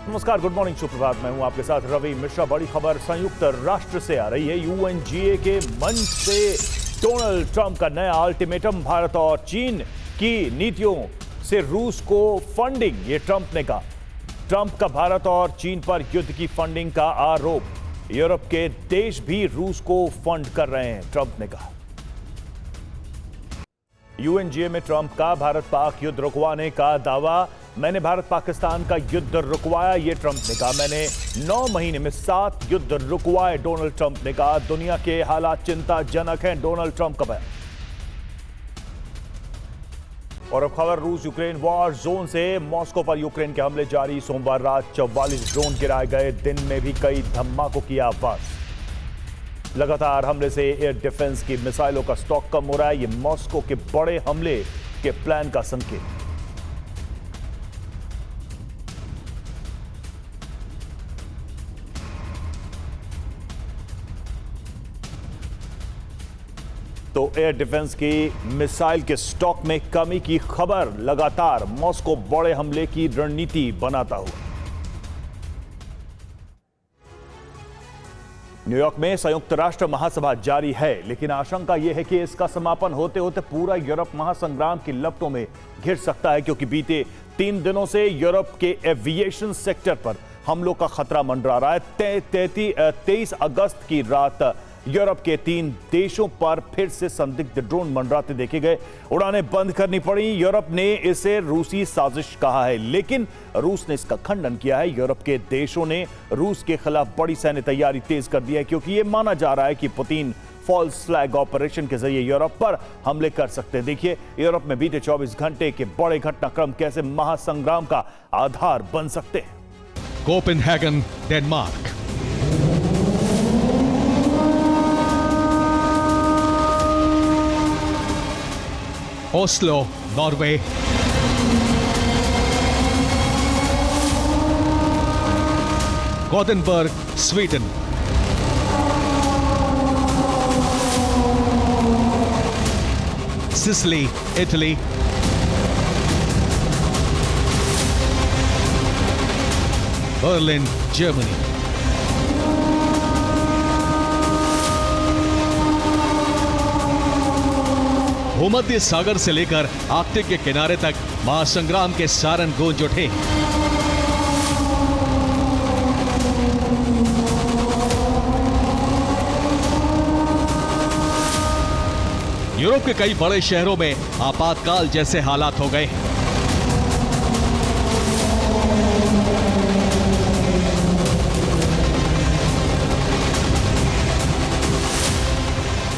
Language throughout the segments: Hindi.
नमस्कार, गुड मॉर्निंग, सुप्रभात। मैं हूं आपके साथ रवि मिश्रा। बड़ी खबर संयुक्त राष्ट्र से आ रही है। यूएनजीए के मंच से डोनाल्ड ट्रंप का नया अल्टीमेटम, भारत और चीन की नीतियों से रूस को फंडिंग, ये ट्रंप ने कहा। ट्रंप का भारत और चीन पर युद्ध की फंडिंग का आरोप। यूरोप के देश भी रूस को फंड कर रहे हैं, ट्रंप ने कहा। यूएनजीए में ट्रंप का भारत पाक युद्ध रुकवाने का दावा। मैंने भारत पाकिस्तान का युद्ध रुकवाया, ये ट्रंप ने कहा। मैंने 9 महीने में 7 युद्ध रुकवाए, डोनाल्ड ट्रंप ने कहा। दुनिया के हालात चिंताजनक हैं, डोनाल्ड ट्रंप का बयान। और अब खबर रूस यूक्रेन वॉर जोन से। मॉस्को पर यूक्रेन के हमले जारी। सोमवार रात 44 ड्रोन गिराए गए। दिन में भी कई धमाकों की आवाज। लगातार हमले से एयर डिफेंस की मिसाइलों का स्टॉक कम हो रहा है। ये मॉस्को के बड़े हमले के प्लान का संकेत। तो एयर डिफेंस की मिसाइल के स्टॉक में कमी की खबर। लगातार मॉस्को बड़े हमले की रणनीति बनाता हुआ। न्यूयॉर्क में संयुक्त राष्ट्र महासभा जारी है, लेकिन आशंका यह है कि इसका समापन होते होते पूरा यूरोप महासंग्राम की लपटों में घिर सकता है, क्योंकि बीते 3 दिनों से यूरोप के एविएशन सेक्टर पर हमलों का खतरा मंडरा रहा है। 23 अगस्त की रात यूरोप के 3 देशों पर फिर से संदिग्ध ड्रोन मंडराते देखे गए। उड़ानें बंद करनी पड़ी। यूरोप ने इसे रूसी साजिश कहा है, लेकिन रूस ने इसका खंडन किया है। यूरोप के देशों ने रूस के खिलाफ बड़ी सैन्य तैयारी तेज कर दी है, क्योंकि यह माना जा रहा है कि पुतिन फॉल्स फ्लैग ऑपरेशन के जरिए यूरोप पर हमले कर सकते हैं। देखिए, यूरोप में बीते 24 घंटे के बड़े घटनाक्रम कैसे महासंग्राम का आधार बन सकते हैं। Copenhagen, Denmark. Oslo, Norway. Gothenburg, Sweden. Sicily, Italy. Berlin, Germany. भूमध्य सागर से लेकर आर्कटिक के किनारे तक महासंग्राम के सारन गूंज उठे। यूरोप के कई बड़े शहरों में आपातकाल जैसे हालात हो गए।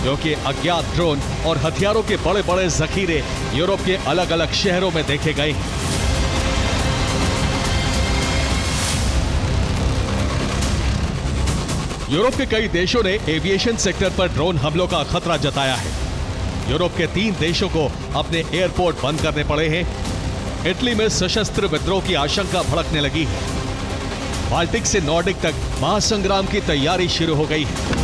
क्योंकि अज्ञात ड्रोन और हथियारों के बड़े बड़े जखीरे यूरोप के अलग अलग शहरों में देखे गए। यूरोप के कई देशों ने एविएशन सेक्टर पर ड्रोन हमलों का खतरा जताया है। यूरोप के 3 देशों को अपने एयरपोर्ट बंद करने पड़े हैं। इटली में सशस्त्र विद्रोह की आशंका भड़कने लगी है। बाल्टिक से नॉर्डिक तक महासंग्राम की तैयारी शुरू हो गई है।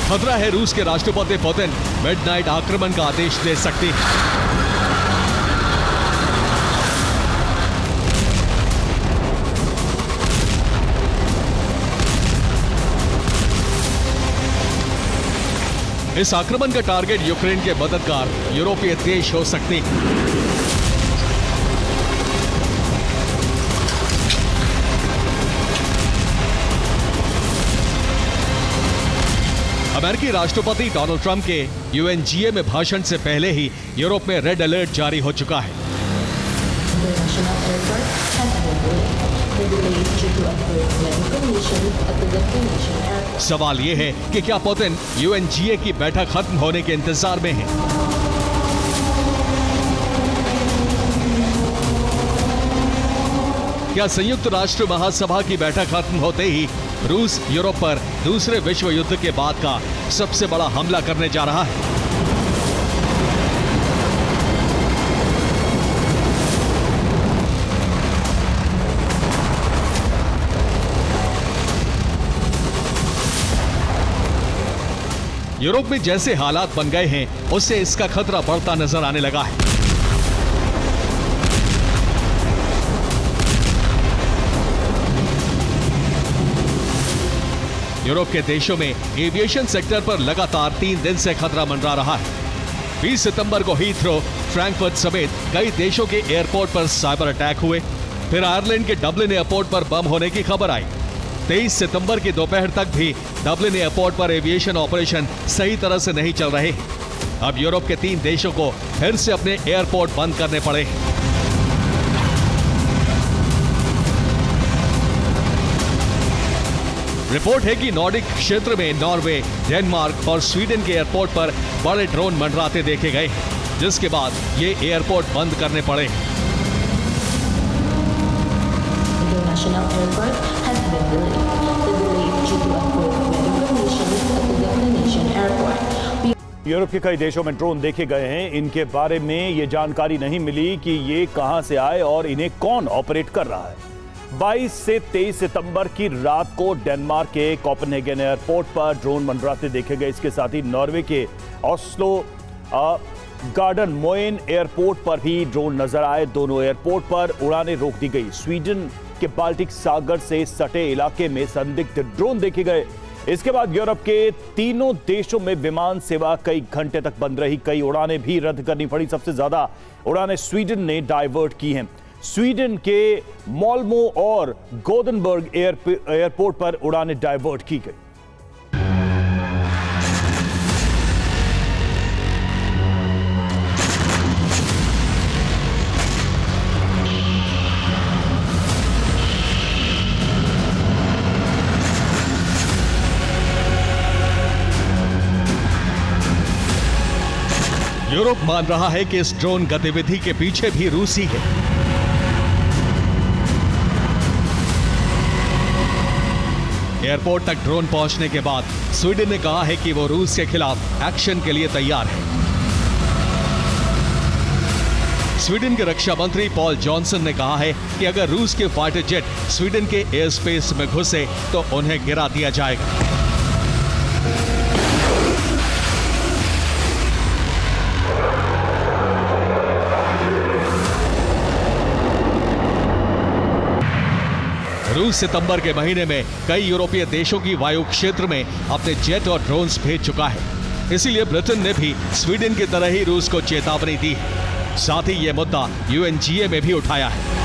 खतरा है रूस के राष्ट्रपति पुतिन मिडनाइट आक्रमण का आदेश दे सकते हैं। इस आक्रमण का टारगेट यूक्रेन के मददगार यूरोपीय देश हो सकते हैं। अमेरिकी राष्ट्रपति डोनाल्ड ट्रंप के यूएनजीए में भाषण से पहले ही यूरोप में रेड अलर्ट जारी हो चुका है। सवाल यह है कि क्या पुतिन यूएनजीए की बैठक खत्म होने के इंतजार में है? क्या संयुक्त राष्ट्र महासभा की बैठक खत्म होते ही रूस यूरोप पर दूसरे विश्व युद्ध के बाद का सबसे बड़ा हमला करने जा रहा है? यूरोप में जैसे हालात बन गए हैं, उससे इसका खतरा बढ़ता नजर आने लगा है। यूरोप के देशों में एविएशन सेक्टर पर लगातार 3 दिन से खतरा मंडरा रहा है। 20 सितंबर को हीथ्रो, फ्रैंकफर्ट समेत कई देशों के एयरपोर्ट पर साइबर अटैक हुए। फिर आयरलैंड के डबलिन एयरपोर्ट पर बम होने की खबर आई। 23 सितंबर की दोपहर तक भी डबलिन एयरपोर्ट पर एविएशन ऑपरेशन सही तरह से नहीं चल रहे। अब यूरोप के 3 देशों को फिर से अपने एयरपोर्ट बंद करने पड़े। रिपोर्ट है कि नॉर्डिक क्षेत्र में नॉर्वे, डेनमार्क और स्वीडन के एयरपोर्ट पर बड़े ड्रोन मंडराते देखे गए, जिसके बाद ये एयरपोर्ट बंद करने पड़े। International airport has been delayed. The delay is due to unfavorable weather conditions at the destination airport. Europe के कई देशों में ड्रोन देखे गए हैं। इनके बारे में ये जानकारी नहीं मिली कि ये कहां से आए और इन्हें कौन ऑपरेट कर रहा है। 22 से 23 सितंबर की रात को डेनमार्क के कोपेनहेगन एयरपोर्ट पर ड्रोन मंडराते देखे गए। इसके साथ ही नॉर्वे के ऑस्लो गार्डन मोइन एयरपोर्ट पर भी ड्रोन नजर आए। दोनों एयरपोर्ट पर उड़ानें रोक दी गई। स्वीडन के बाल्टिक सागर से सटे इलाके में संदिग्ध ड्रोन देखे गए। इसके बाद यूरोप के तीनों देशों में विमान सेवा कई घंटे तक बंद रही। कई उड़ानें भी रद्द करनी पड़ी। सबसे ज्यादा उड़ानें स्वीडन ने डाइवर्ट की हैं। स्वीडन के मॉल्मो और गोदनबर्ग एयरपोर्ट पर उड़ानें डाइवर्ट की गई। यूरोप मान रहा है कि इस ड्रोन गतिविधि के पीछे भी रूसी है। एयरपोर्ट तक ड्रोन पहुंचने के बाद स्वीडन ने कहा है कि वो रूस के खिलाफ एक्शन के लिए तैयार है। स्वीडन के रक्षा मंत्री पॉल जॉनसन ने कहा है कि अगर रूस के फाइटर जेट स्वीडन के एयर स्पेस में घुसे तो उन्हें गिरा दिया जाएगा। रूस सितंबर के महीने में कई यूरोपीय देशों की वायु क्षेत्र में अपने जेट और ड्रोन्स भेज चुका है। इसीलिए ब्रिटेन ने भी स्वीडन की तरह ही रूस को चेतावनी दी है। साथ ही यह मुद्दा UNGA में भी उठाया है।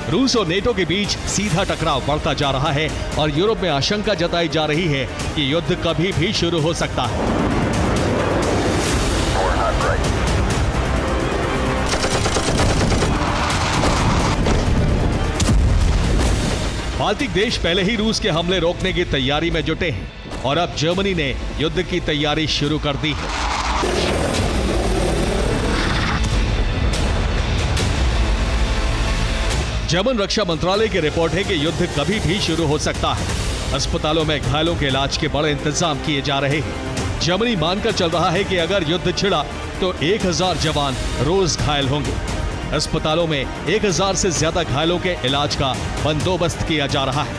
रूस और नेटो के बीच सीधा टकराव बढ़ता जा रहा है और यूरोप में आशंका जताई जा रही है कि युद्ध कभी भी शुरू हो सकता है। बाल्टिक देश पहले ही रूस के हमले रोकने की तैयारी में जुटे हैं और अब जर्मनी ने युद्ध की तैयारी शुरू कर दी है। जर्मन रक्षा मंत्रालय की रिपोर्ट है कि युद्ध कभी भी शुरू हो सकता है। अस्पतालों में घायलों के इलाज के बड़े इंतजाम किए जा रहे हैं। जर्मनी मानकर चल रहा है कि अगर युद्ध छिड़ा तो 1000 जवान रोज घायल होंगे। अस्पतालों में 1000 से ज्यादा घायलों के इलाज का बंदोबस्त किया जा रहा है।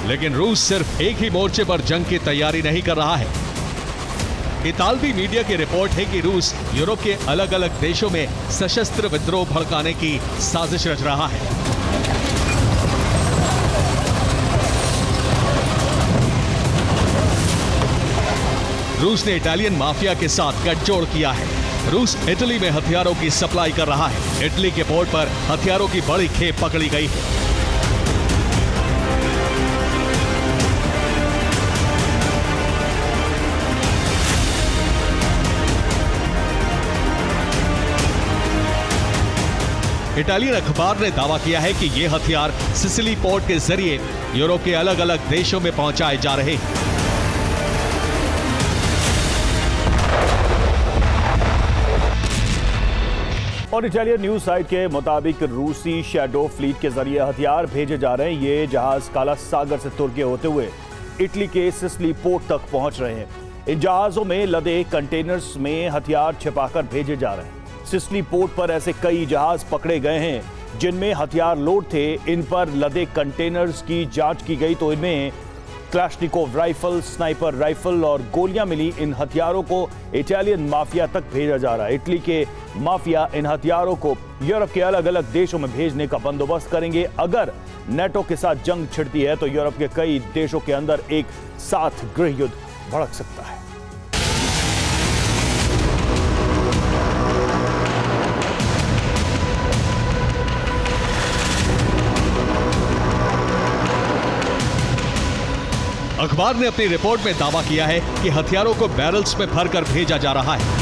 लेकिन रूस सिर्फ एक ही मोर्चे पर जंग की तैयारी नहीं कर रहा है। इतालवी मीडिया की रिपोर्ट है कि रूस यूरोप के अलग अलग देशों में सशस्त्र विद्रोह भड़काने की साजिश रच रहा है। रूस ने इटालियन माफिया के साथ गठजोड़ किया है। रूस इटली में हथियारों की सप्लाई कर रहा है। इटली के पोर्ट पर हथियारों की बड़ी खेप पकड़ी गई है। इटालियन अखबार ने दावा किया है कि ये हथियार सिसिली पोर्ट के जरिए यूरोप के अलग अलग देशों में पहुंचाए जा रहे हैं। और इटालियन न्यूज साइट के मुताबिक रूसी शैडो फ्लीट के जरिए हथियार भेजे जा रहे हैं। ये जहाज काला सागर से तुर्की होते हुए इटली के सिसिली पोर्ट तक पहुंच रहे हैं। इन जहाजों में लदे कंटेनर्स में हथियार छिपाकर भेजे जा रहे हैं। सिसिली पोर्ट पर ऐसे कई जहाज पकड़े गए हैं जिनमें हथियार लोड थे। इन पर लदे कंटेनर्स की जांच की गई तो इनमें क्लाशनिकोव राइफल, स्नाइपर राइफल और गोलियां मिली। इन हथियारों को इटालियन माफिया तक भेजा जा रहा है। इटली के माफिया इन हथियारों को यूरोप के अलग अलग देशों में भेजने का बंदोबस्त करेंगे। अगर नेटो के साथ जंग छिड़ती है तो यूरोप के कई देशों के अंदर एक साथ गृह युद्ध भड़क सकता है। अखबार ने अपनी रिपोर्ट में दावा किया है कि हथियारों को बैरल्स में भरकर भेजा जा रहा है।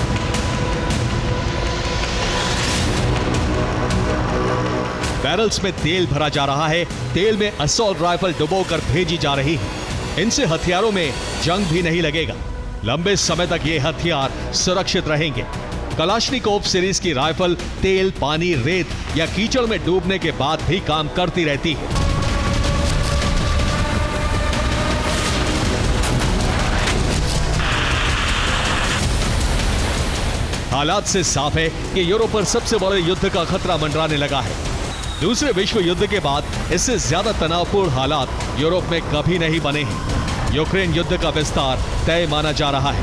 बैरल्स में तेल भरा जा रहा है। तेल में असॉल्ट राइफल डुबोकर भेजी जा रही है। इनसे हथियारों में जंग भी नहीं लगेगा। लंबे समय तक ये हथियार सुरक्षित रहेंगे। कलाशनिकोव सीरीज की राइफल तेल, पानी, रेत या कीचड़ में डूबने के बाद भी काम करती रहती है। हालात से साफ है कि यूरोप पर सबसे बड़े युद्ध का खतरा मंडराने लगा है। दूसरे विश्व युद्ध के बाद इससे ज्यादा तनावपूर्ण हालात यूरोप में कभी नहीं बने हैं। यूक्रेन युद्ध का विस्तार तय माना जा रहा है।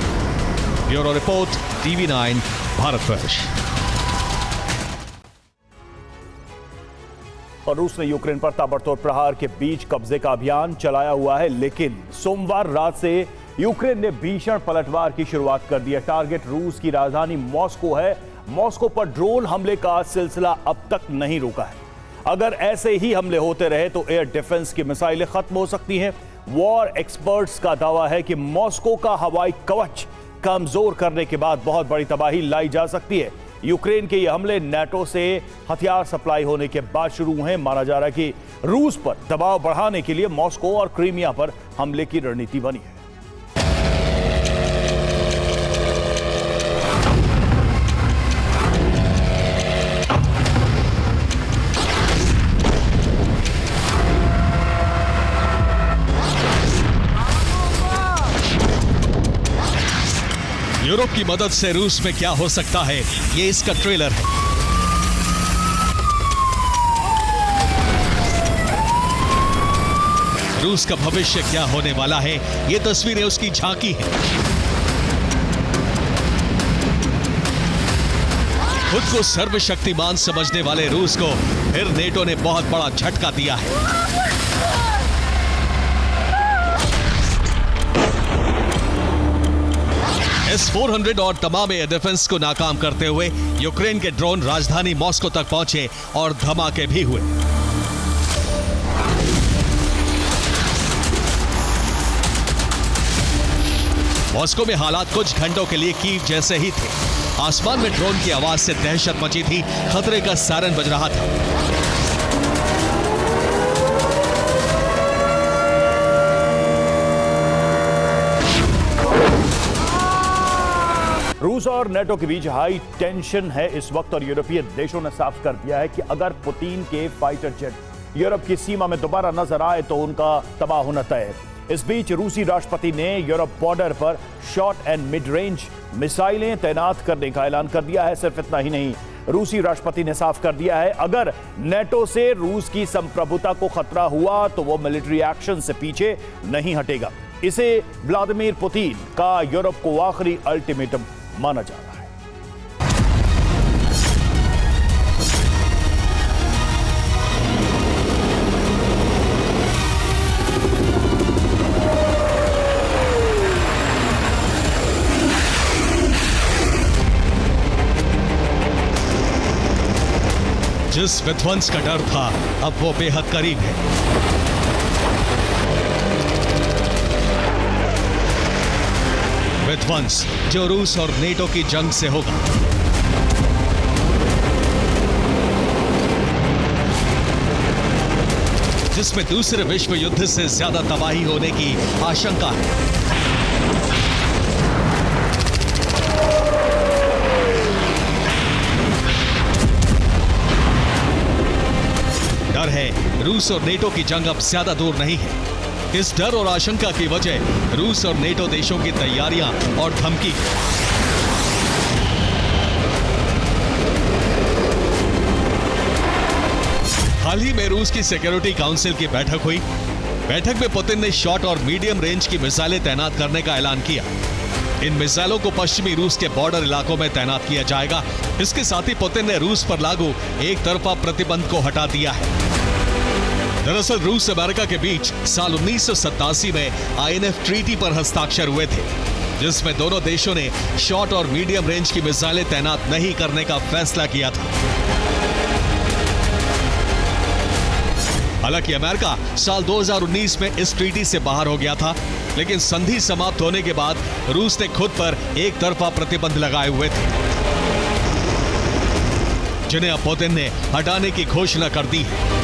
Bureau report, TV9 Bharatvarsh. और रूस ने यूक्रेन पर ताबड़तोड़ प्रहार के बीच कब्जे का अभियान चलाया हुआ है, लेकिन सोमवार रात से यूक्रेन ने भीषण पलटवार की शुरुआत कर दी है। टारगेट रूस की राजधानी मॉस्को है। मॉस्को पर ड्रोन हमले का सिलसिला अब तक नहीं रुका है। अगर ऐसे ही हमले होते रहे तो एयर डिफेंस की मिसाइलें खत्म हो सकती हैं। वॉर एक्सपर्ट्स का दावा है कि मॉस्को का हवाई कवच कमजोर करने के बाद बहुत बड़ी तबाही लाई जा सकती है। यूक्रेन के ये हमले नेटो से हथियार सप्लाई होने के बाद शुरू हुए। माना जा रहा है कि रूस पर दबाव बढ़ाने के लिए मॉस्को और क्रीमिया पर हमले की रणनीति बनी है। यूरोप की मदद से रूस में क्या हो सकता है, ये इसका ट्रेलर है। रूस का भविष्य क्या होने वाला है, ये तस्वीरें उसकी झांकी हैं। खुद को सर्वशक्तिमान समझने वाले रूस को फिर नेटो ने बहुत बड़ा झटका दिया है। S-400 और तमाम एयर डिफेंस को नाकाम करते हुए यूक्रेन के ड्रोन राजधानी मॉस्को तक पहुंचे और धमाके भी हुए। मॉस्को में हालात कुछ घंटों के लिए कीव जैसे ही थे। आसमान में ड्रोन की आवाज से दहशत मची थी। खतरे का सायरन बज रहा था। रूस और नेटो के बीच हाई टेंशन है इस वक्त और यूरोपीय देशों ने साफ कर दिया है कि अगर पुतिन के फाइटर जेट यूरोप की सीमा में दोबारा नजर आए तो उनका तबाह होना तय है। इस बीच रूसी राष्ट्रपति ने यूरोप बॉर्डर पर शॉर्ट एंड मिड रेंज मिसाइलें तैनात करने का ऐलान कर दिया है। सिर्फ इतना ही नहीं, रूसी राष्ट्रपति ने साफ कर दिया है अगर नेटो से रूस की संप्रभुता को खतरा हुआ तो वो मिलिट्री एक्शन से पीछे नहीं हटेगा। इसे व्लादिमीर पुतिन का यूरोप को आखिरी अल्टीमेटम माना जा रहा है। जिस विध्वंस का डर था अब वो बेहद करीब है। विध्वंस जो रूस और नेटो की जंग से होगा। जिसमें दूसरे विश्व युद्ध से ज्यादा तबाही होने की आशंका है। डर है रूस और नेटो की जंग अब ज्यादा दूर नहीं है। इस डर और आशंका की वजह रूस और नेटो देशों की तैयारियां और धमकी। हाल ही में रूस की सिक्योरिटी काउंसिल की बैठक हुई। बैठक में पुतिन ने शॉर्ट और मीडियम रेंज की मिसाइलें तैनात करने का ऐलान किया। इन मिसाइलों को पश्चिमी रूस के बॉर्डर इलाकों में तैनात किया जाएगा। इसके साथ ही पुतिन ने रूस पर लागू एक तरफा प्रतिबंध को हटा दिया है। दरअसल रूस अमेरिका के बीच साल 1987 में INF ट्रीटी पर हस्ताक्षर हुए थे, जिसमें दोनों देशों ने शॉर्ट और मीडियम रेंज की मिसाइलें तैनात नहीं करने का फैसला किया था। हालांकि अमेरिका साल 2019 में इस ट्रीटी से बाहर हो गया था, लेकिन संधि समाप्त होने के बाद रूस ने खुद पर एक तरफा प्रतिबंध लगाए हुए थे, जिन्हें अब पुतिन ने हटाने की घोषणा कर दी है।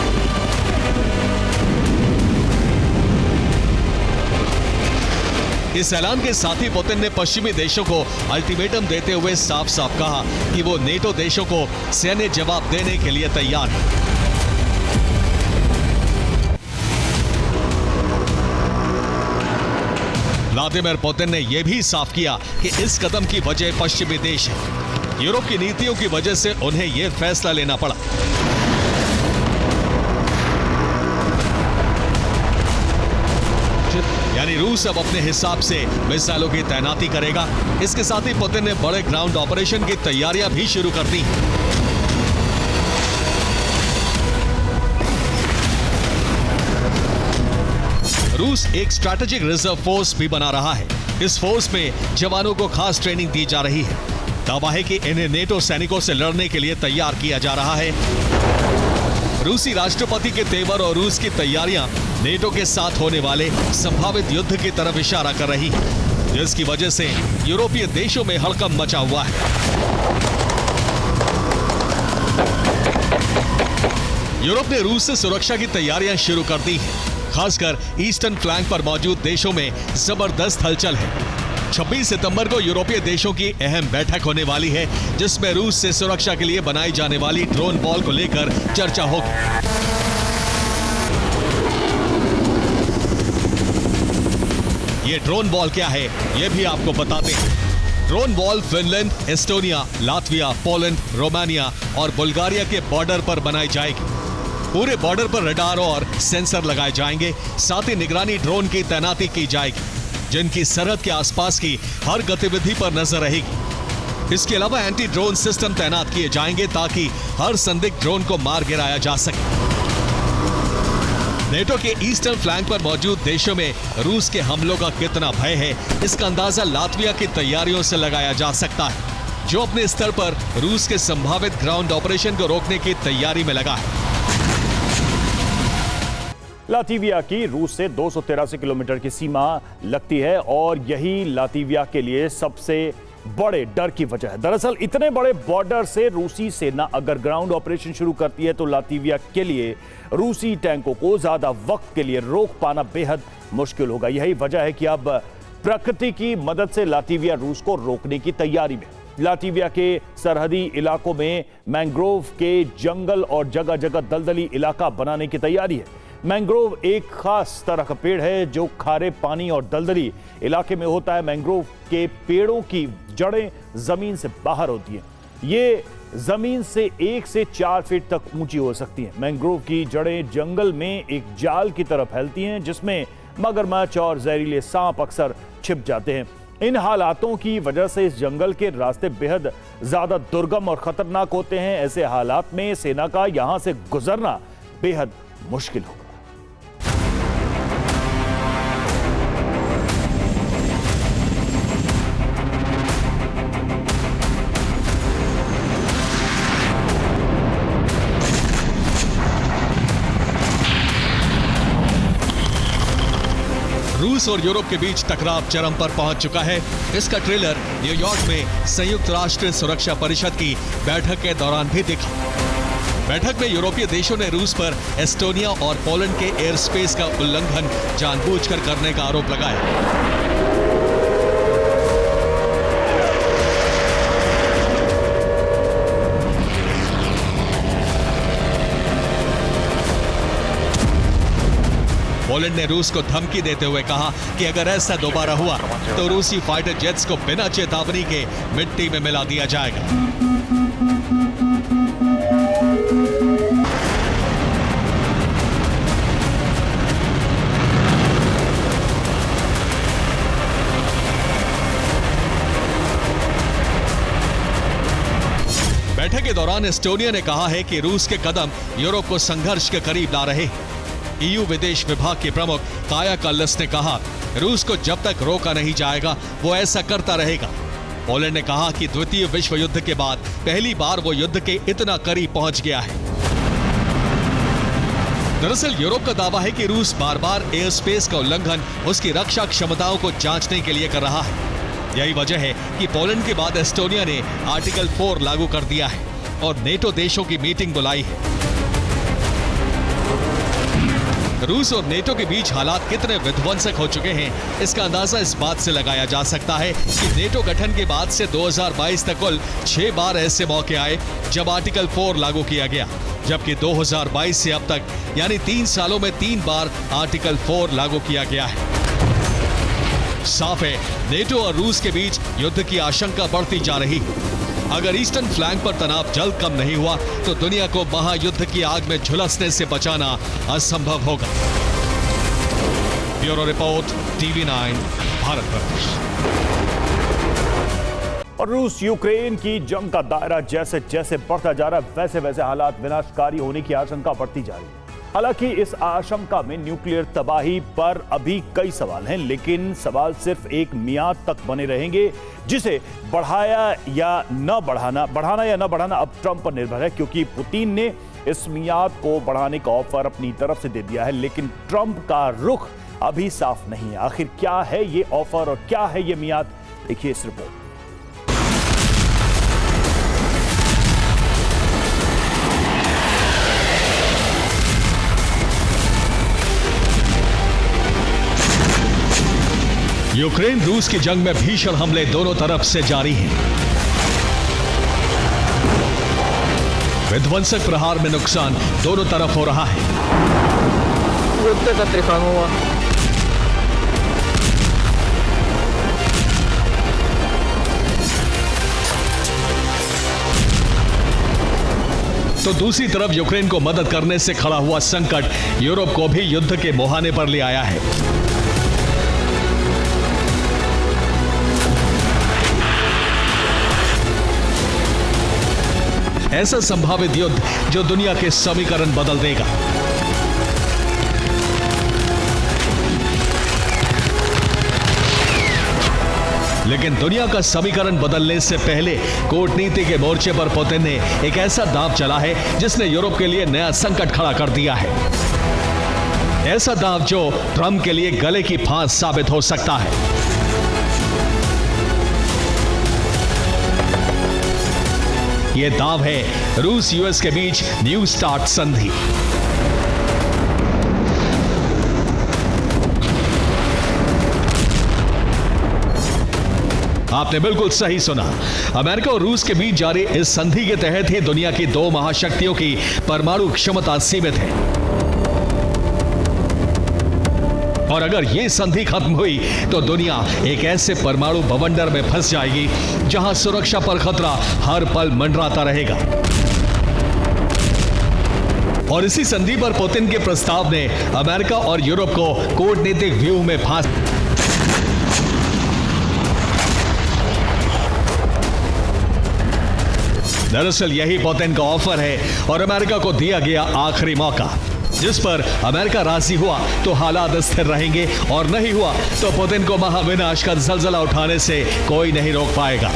इस ऐलान के साथ ही पुतिन ने पश्चिमी देशों को अल्टीमेटम देते हुए साफ साफ कहा कि वो नेटो देशों को सैन्य जवाब देने के लिए तैयार है। व्लादिमीर पुतिन ने यह भी साफ किया कि इस कदम की वजह पश्चिमी देश है। यूरोप की नीतियों की वजह से उन्हें यह फैसला लेना पड़ा। यानी रूस अब अपने हिसाब से मिसाइलों की तैनाती करेगा। इसके साथ ही पुतिन ने बड़े ग्राउंड ऑपरेशन की तैयारियां भी शुरू कर दी। रूस एक स्ट्रैटेजिक रिजर्व फोर्स भी बना रहा है। इस फोर्स में जवानों को खास ट्रेनिंग दी जा रही है। दावा है कि इन्हें नेटो सैनिकों से लड़ने के लिए तैयार किया जा रहा है। रूसी राष्ट्रपति के तेवर और रूस की तैयारियां नेटो के साथ होने वाले संभावित युद्ध की तरफ इशारा कर रही है, जिसकी वजह से यूरोपीय देशों में हड़कंप मचा हुआ है। यूरोप ने रूस से सुरक्षा की तैयारियां शुरू कर दी है। खासकर ईस्टर्न फ्लैंक पर मौजूद देशों में जबरदस्त हलचल है। 26 सितंबर को यूरोपीय देशों की अहम बैठक होने वाली है, जिसमें रूस से सुरक्षा के लिए बनाई जाने वाली ड्रोन वॉल को लेकर चर्चा होगी। ये ड्रोन वॉल क्या है, यह भी आपको बताते हैं। Drone wall Finland, Estonia, Latvia, Poland, Romania और बुल्गारिया के बॉर्डर पर बनाई जाएगी। पूरे बॉर्डर पर रडार और सेंसर लगाए जाएंगे। साथ ही निगरानी ड्रोन की तैनाती की जाएगी, जिनकी सरहद के आसपास की हर गतिविधि पर नजर रहेगी। इसके अलावा एंटी ड्रोन सिस्टम तैनात किए जाएंगे ताकि हर संदिग्ध ड्रोन को मार गिराया जा सके। नेटो के ईस्टर्न फ्लैंक पर मौजूद देशों में रूस के हमलों का कितना भय है, इसका अंदाजा लातविया की तैयारियों से लगाया जा सकता है, जो अपने स्तर पर रूस के संभावित ग्राउंड ऑपरेशन को रोकने की तैयारी में लगा है। लातविया की रूस से 283 किलोमीटर की सीमा लगती है और यही लातविया के लिए सबसे बड़े डर की वजह है। दरअसल इतने बड़े बॉर्डर से रूसी सेना अगर ग्राउंड ऑपरेशन शुरू करती है तो लातविया के लिए रूसी टैंकों को ज्यादा वक्त के लिए रोक पाना बेहद मुश्किल होगा। यही वजह है कि अब प्रकृति की मदद से लातविया रूस को रोकने की तैयारी में। लातविया के सरहदी इलाकों में मैंग्रोव के जंगल और जगह जगह दलदली इलाका बनाने की तैयारी है। मैंग्रोव एक खास तरह का पेड़ है जो खारे पानी और दलदली इलाके में होता है। मैंग्रोव के पेड़ों की जड़ें जमीन से बाहर होती हैं। ये जमीन से 1 से 4 फीट तक ऊंची हो सकती हैं। मैंग्रोव की जड़ें जंगल में एक जाल की तरह फैलती हैं, जिसमें मगरमच्छ और जहरीले सांप अक्सर छिप जाते हैं। इन हालातों की वजह से इस जंगल के रास्ते बेहद ज्यादा दुर्गम और खतरनाक होते हैं। ऐसे हालात में सेना का यहां से गुजरना बेहद मुश्किल होगा। रूस और यूरोप के बीच टकराव चरम पर पहुंच चुका है। इसका ट्रेलर न्यूयॉर्क में संयुक्त राष्ट्र सुरक्षा परिषद की बैठक के दौरान भी दिखा। बैठक में यूरोपीय देशों ने रूस पर एस्टोनिया और पोलैंड के एयर स्पेस का उल्लंघन जानबूझकर करने का आरोप लगाया। पोलैंड ने रूस को धमकी देते हुए कहा कि अगर ऐसा दोबारा हुआ तो रूसी फाइटर जेट्स को बिना चेतावनी के मिट्टी में मिला दिया जाएगा। बैठक के दौरान एस्टोनिया ने कहा है कि रूस के कदम यूरोप को संघर्ष के करीब ला रहे हैं। ईयू विदेश विभाग के प्रमुख काया काल्लास ने कहा, रूस को जब तक रोका नहीं जाएगा वो ऐसा करता रहेगा। पोलैंड ने कहा कि द्वितीय विश्व युद्ध के बाद पहली बार वो युद्ध के इतना करीब पहुंच गया है। दरअसल यूरोप का दावा है कि रूस बार बार एयर स्पेस का उल्लंघन उसकी रक्षा क्षमताओं को जांचने के लिए कर रहा है। यही वजह है कि पोलैंड के बाद एस्टोनिया ने आर्टिकल 4 लागू कर दिया है और नेटो देशों की मीटिंग बुलाई है। रूस और नेटो के बीच हालात कितने विध्वंसक हो चुके हैं, इसका अंदाजा इस बात से लगाया जा सकता है कि नेटो गठन के बाद से 2022 तक कुल 6 बार ऐसे मौके आए जब आर्टिकल 4 लागू किया गया, जबकि 2022 से अब तक यानी 3 सालों में 3 बार आर्टिकल 4 लागू किया गया है। साफ है, नेटो और रूस के बीच युद्ध की आशंका बढ़ती जा रही है। अगर ईस्टर्न फ्लैंक पर तनाव जल्द कम नहीं हुआ तो दुनिया को महायुद्ध की आग में झुलसने से बचाना असंभव होगा। Bureau report, TV9, Bharatvarsh. और रूस यूक्रेन की जंग का दायरा जैसे जैसे बढ़ता जा रहा है वैसे वैसे हालात विनाशकारी होने की आशंका बढ़ती जा रही है। हालांकि इस आशंका में न्यूक्लियर तबाही पर अभी कई सवाल हैं, लेकिन सवाल सिर्फ एक मियाद तक बने रहेंगे, जिसे बढ़ाना या न बढ़ाना अब ट्रंप पर निर्भर है, क्योंकि पुतिन ने इस मियाद को बढ़ाने का ऑफर अपनी तरफ से दे दिया है, लेकिन ट्रंप का रुख अभी साफ नहीं है। आखिर क्या है ये ऑफर और क्या है ये मियाद, देखिए इस रिपोर्ट। यूक्रेन रूस की जंग में भीषण हमले दोनों तरफ से जारी हैं। विध्वंसक प्रहार में नुकसान दोनों तरफ हो रहा है। तो दूसरी तरफ यूक्रेन को मदद करने से खड़ा हुआ संकट यूरोप को भी युद्ध के मुहाने पर ले आया है। ऐसा संभावित युद्ध जो दुनिया के समीकरण बदल देगा। लेकिन दुनिया का समीकरण बदलने से पहले कूटनीति के मोर्चे पर पुतिन ने एक ऐसा दांव चला है जिसने यूरोप के लिए नया संकट खड़ा कर दिया है। ऐसा दांव जो ट्रंप के लिए गले की फांस साबित हो सकता है। यह दांव है रूस यूएस के बीच न्यू स्टार्ट संधि। आपने बिल्कुल सही सुना। अमेरिका और रूस के बीच जारी इस संधि के तहत ही दुनिया की 2 महाशक्तियों की परमाणु क्षमता सीमित है। और अगर यह संधि खत्म हुई तो दुनिया एक ऐसे परमाणु बवंडर में फंस जाएगी जहां सुरक्षा पर खतरा हर पल मंडराता रहेगा। और इसी संधि पर पुतिन के प्रस्ताव ने अमेरिका और यूरोप को कूटनीतिक व्यूह में फांस। दरअसल यही पुतिन का ऑफर है और अमेरिका को दिया गया आखिरी मौका, जिस पर अमेरिका राजी हुआ तो हालात स्थिर रहेंगे और नहीं हुआ तो पुतिन को महाविनाश का जलजला उठाने से कोई नहीं रोक पाएगा।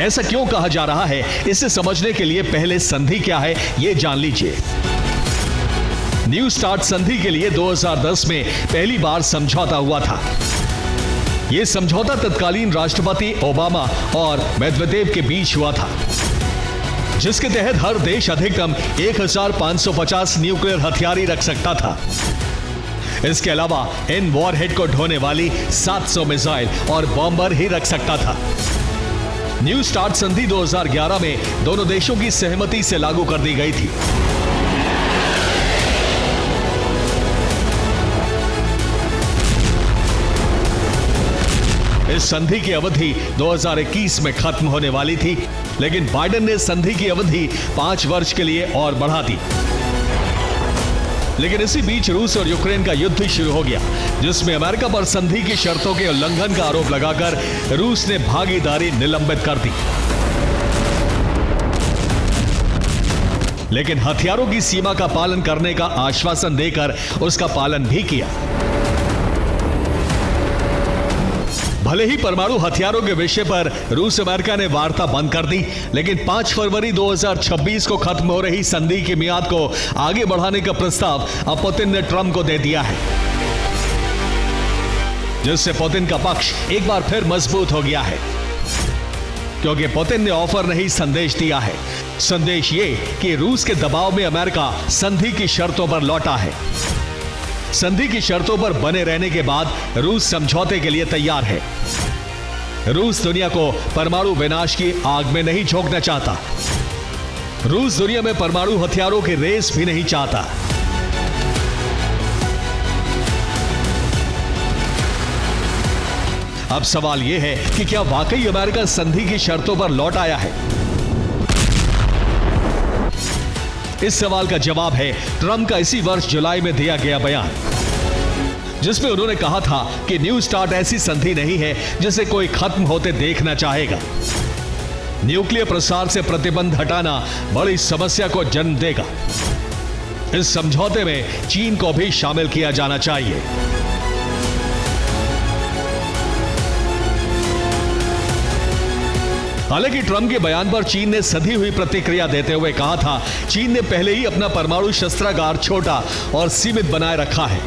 ऐसा क्यों कहा जा रहा है, इसे समझने के लिए पहले संधि क्या है यह जान लीजिए। न्यू स्टार्ट संधि के लिए 2010 में पहली बार समझौता हुआ था। यह समझौता तत्कालीन राष्ट्रपति ओबामा और मेदवेदेव के बीच हुआ था, जिसके तहत हर देश अधिकतम 1550 न्यूक्लियर हथियार ही रख सकता था। इसके अलावा इन वॉरहेड को ढोने वाली 700 मिसाइल और बॉम्बर ही रख सकता था। न्यू स्टार्ट संधि 2011 में दोनों देशों की सहमति से लागू कर दी गई थी। इस संधि की अवधि 2021 में खत्म होने वाली थी, लेकिन बाइडेन ने संधि की अवधि 5 वर्ष के लिए और बढ़ा दी। लेकिन इसी बीच रूस और यूक्रेन का युद्ध शुरू हो गया, जिसमें अमेरिका पर संधि की शर्तों के उल्लंघन का आरोप लगाकर रूस ने भागीदारी निलंबित कर दी। लेकिन हथियारों की सीमा का पालन करने का आश्वासन देकर उसका पालन भी किया। भले ही परमाणु हथियारों के विषय पर रूस अमेरिका ने वार्ता बंद कर दी, लेकिन 5 फरवरी 2026 को खत्म हो रही संधि की मियाद को आगे बढ़ाने का प्रस्ताव अब पुतिन ने ट्रंप को दे दिया है, जिससे पुतिन का पक्ष एक बार फिर मजबूत हो गया है। क्योंकि पुतिन ने ऑफर नहीं, संदेश दिया है। संदेश ये कि रूस के दबाव में अमेरिका संधि की शर्तों पर लौटा है। संधि की शर्तों पर बने रहने के बाद रूस समझौते के लिए तैयार है। रूस दुनिया को परमाणु विनाश की आग में नहीं झोंकना चाहता। रूस दुनिया में परमाणु हथियारों की रेस भी नहीं चाहता। अब सवाल यह है कि क्या वाकई अमेरिका संधि की शर्तों पर लौट आया है? इस सवाल का जवाब है ट्रंप का इसी वर्ष जुलाई में दिया गया बयान, जिसमें उन्होंने कहा था कि न्यू स्टार्ट ऐसी संधि नहीं है जिसे कोई खत्म होते देखना चाहेगा। न्यूक्लियर प्रसार से प्रतिबंध हटाना बड़ी समस्या को जन्म देगा। इस समझौते में चीन को भी शामिल किया जाना चाहिए। हालांकि ट्रंप के बयान पर चीन ने सधी हुई प्रतिक्रिया देते हुए कहा था, चीन ने पहले ही अपना परमाणु शस्त्रागार छोटा और सीमित बनाए रखा है।